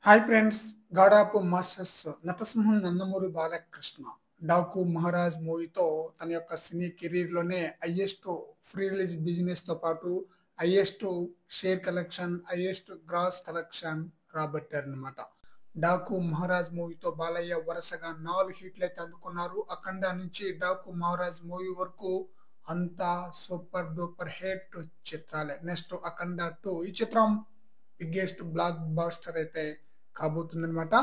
Hi friends, గాడాపు masters నటసింహం నందమూరి బాలకృష్ణ డాకు మహారాజ్ మూవీతో తన యొక్క సినీ కెరీర్లోనే హైయెస్ట్ ఫ్రీ రిలీజ్ బిజినెస్తో పాటు highest share collection, highest gross collection రాబట్టారనమాట. డాకు మహారాజ్ మూవీతో బాలయ్య వరుసగా 4 హిట్లు అయితే అందుకున్నారు. అఖండ నుంచి డాకు మహారాజ్ మూవీ వరకు అంతా సూపర్ డూపర్ హిట్ చిత్రాలే. నెక్స్ట్ అఖండ 2 ఈ చిత్రం బిగ్గెస్ట్ బ్లాక్ బాస్టర్ అయితే కాబోతుందన్నమాట.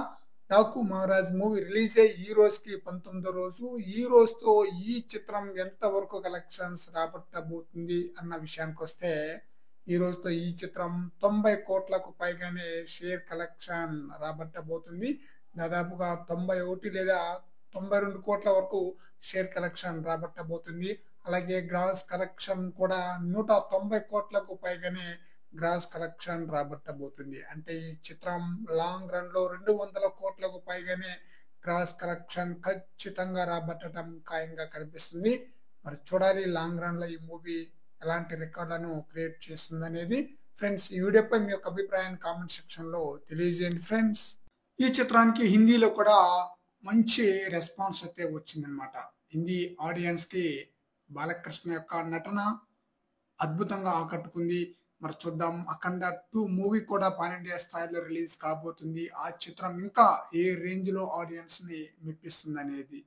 డాకు మహారాజ్ మూవీ రిలీజ్ అయ్యి ఈ రోజుకి 19వ రోజు. ఈ రోజుతో ఈ చిత్రం ఎంతవరకు కలెక్షన్స్ రాబట్టబోతుంది అన్న విషయానికి వస్తే, ఈ రోజుతో ఈ చిత్రం 90 కోట్లకు పైగానే షేర్ కలెక్షన్ రాబట్టబోతుంది. దాదాపుగా 91 లేదా 92 కోట్ల వరకు షేర్ కలెక్షన్ రాబట్టబోతుంది. అలాగే గ్రాస్ కలెక్షన్ కూడా 190 కోట్లకు పైగానే గ్రాస్ కలెక్షన్ రాబట్టబోతుంది. అంటే ఈ చిత్రం లాంగ్ రన్ లో 200 కోట్లకు పైగానే గ్రాస్ కలెక్షన్ ఖచ్చితంగా రాబట్టడం ఖాయంగా కనిపిస్తుంది. మరి చూడాలి లాంగ్ రన్ లో ఈ మూవీ ఎలాంటి రికార్డులను క్రియేట్ చేస్తుంది అనేది. ఫ్రెండ్స్, ఈ వీడియోపై మీ యొక్క అభిప్రాయాన్ని కామెంట్ సెక్షన్ లో తెలియజేయండి. ఫ్రెండ్స్, ఈ చిత్రానికి హిందీలో కూడా మంచి రెస్పాన్స్ అయితే వచ్చిందనమాట. హిందీ ఆడియన్స్ కి బాలకృష్ణ యొక్క నటన అద్భుతంగా ఆకట్టుకుంది. మరి చూద్దాం, అఖండ 2 మూవీ కూడా పాన్ ఇండియా స్థాయిలో రిలీజ్ కాబోతుంది. ఆ చిత్రం ఇంకా ఏ రేంజ్ లో ఆడియన్స్ ని మెప్పిస్తుంది అనేది.